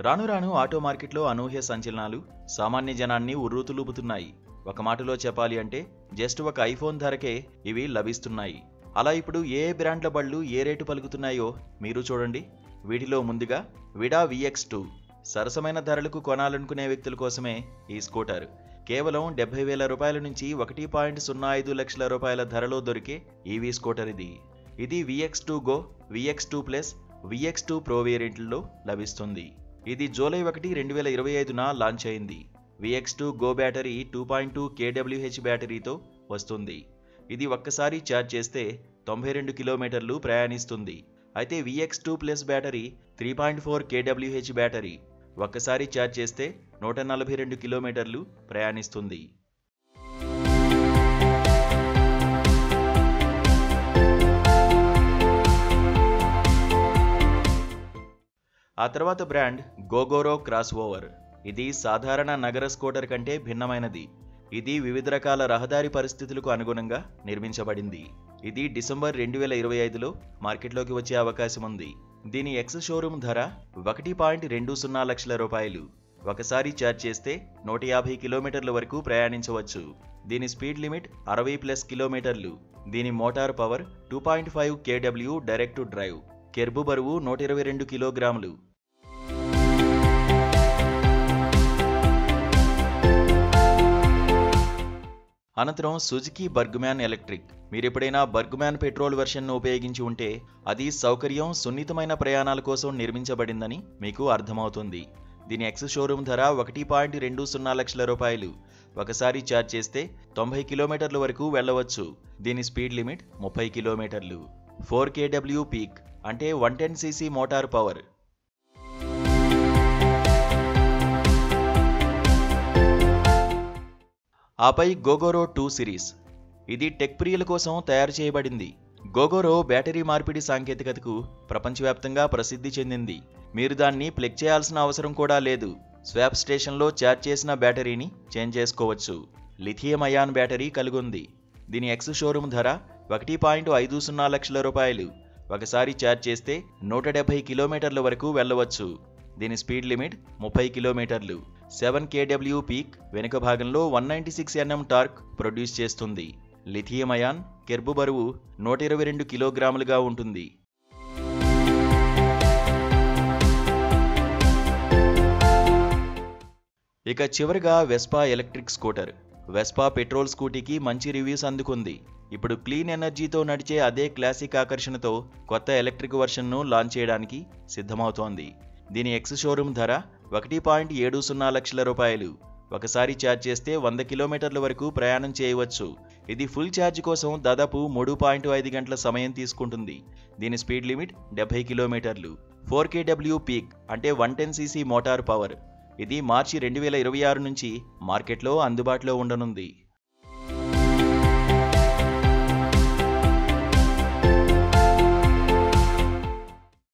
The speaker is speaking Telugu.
రాను రాను ఆటో మార్కెట్లో అనూహ్య సంచలనాలు సామాన్య జనాన్ని ఉర్రూతులూపుతున్నాయి. ఒక మాటలో చెప్పాలి అంటే జస్ట్ ఒక ఐఫోన్ ధరకే ఇవి లభిస్తున్నాయి. అలా ఇప్పుడు ఏ బ్రాండ్ల బళ్ళు ఏ రేటు పలుకుతున్నాయో మీరు చూడండి. వీటిలో ముందుగా విడా VX2 సరసమైన ధరలకు కొనాలనుకునే వ్యక్తుల కోసమే ఈ స్కూటర్. కేవలం 70,000 రూపాయల నుంచి 1.05 లక్షల రూపాయల ధరలో దొరికే ఈవీ స్కూటర్ ఇది. ఇది VX2 Go, VX2 Plus, VX2 Pro వేరియంట్లలో లభిస్తుంది. ఇది జూలై 1, 2025న లాంచ్ అయింది. VX2 Go బ్యాటరీ 2.2 kWh బ్యాటరీతో వస్తుంది. ఇది ఒక్కసారి ఛార్జ్ చేస్తే 92 కిలోమీటర్లు ప్రయాణిస్తుంది. అయితే VX2 Plus battery 3.4 kWh battery ఒక్కసారి ఛార్జ్ చేస్తే 142 కిలోమీటర్లు ప్రయాణిస్తుంది. ఆ తర్వాత బ్రాండ్ గోగోరో క్రాస్ ఓవర్. ఇది సాధారణ నగర స్కూటర్ కంటే భిన్నమైనది. ఇది వివిధ రకాల రహదారి పరిస్థితులకు అనుగుణంగా నిర్మించబడింది. ఇది డిసెంబర్ 2025లో మార్కెట్లోకి వచ్చే అవకాశం ఉంది. దీని ఎక్స్ షోరూమ్ ధర 1.20 లక్షల రూపాయలు. ఒకసారి ఛార్జ్ చేస్తే 150 కిలోమీటర్ల వరకు ప్రయాణించవచ్చు. దీని స్పీడ్ లిమిట్ 60+ కిలోమీటర్లు. దీని motor power 2.5 kW direct to drive. Kerb బరువు 122 కిలోగ్రాములు. అనంతరం సుజుకి బర్గ్మ్యాన్ ఎలక్ట్రిక్. మీరెప్పుడైనా బర్గ్మ్యాన్ పెట్రోల్ వెర్షన్ను ఉపయోగించి ఉంటే అది సౌకర్యం, సున్నితమైన ప్రయాణాల కోసం నిర్మించబడిందని మీకు అర్థమవుతుంది. దీని ఎక్స్ షోరూమ్ ధర 1.20 లక్షల రూపాయలు. ఒకసారి ఛార్జ్ చేస్తే 90 కిలోమీటర్ల వరకు వెళ్ళవచ్చు. దీని స్పీడ్ లిమిట్ 30 కిలోమీటర్లు. 4 kW పీక్ అంటే 110cc మోటార్ పవర్. ఆపై గోగోరో 2 సిరీస్. ఇది టెక్ ప్రియుల కోసం తయారు చేయబడింది. గోగోరో బ్యాటరీ మార్పిడి సాంకేతికతకు ప్రపంచవ్యాప్తంగా ప్రసిద్ధి చెందింది. మీరు దాన్ని ప్లగ్ చేయాల్సిన అవసరం కూడా లేదు. స్వాప్ స్టేషన్లో ఛార్జ్ చేసిన బ్యాటరీని చేంజ్ చేసుకోవచ్చు. లిథియం అయాన్ బ్యాటరీ కలిగుంది. దీని ఎక్స్ షోరూమ్ ధర 1.50 లక్షల రూపాయలు. ఒకసారి ఛార్జ్ చేస్తే 170 కిలోమీటర్ల వరకు వెళ్ళవచ్చు. దీని స్పీడ్ లిమిట్ 30 కిలోమీటర్లు. 7 kW పీక్. వెనుక భాగంలో 196 Nm టార్క్ ప్రొడ్యూస్ చేస్తుంది. Lithium ion. కెర్బు బరువు 122 కిలోగ్రాములుగా ఉంటుంది. ఇక చివరిగా Vespa electric scooter. Vespa petrol స్కూటీకి మంచి రివ్యూస్ అందుకుంది. ఇప్పుడు క్లీన్ ఎనర్జీతో నడిచే అదే క్లాసిక్ ఆకర్షణతో కొత్త ఎలక్ట్రిక్ వర్షన్ను లాంచ్ చేయడానికి సిద్ధమవుతోంది. దీని ఎక్స్ షోరూమ్ ధర 1.70 లక్షల రూపాయలు. ఒకసారి ఛార్జ్ చేస్తే 100 కిలోమీటర్ల వరకు ప్రయాణం చేయవచ్చు. ఇది ఫుల్ ఛార్జ్ కోసం దాదాపు 3.5 గంటల సమయం తీసుకుంటుంది. దీని స్పీడ్ లిమిట్ 70 కిలోమీటర్లు. 4 kW పీక్ అంటే 110cc మోటార్ పవర్. ఇది మార్చి 2026 నుంచి మార్కెట్లో అందుబాటులో ఉండనుంది.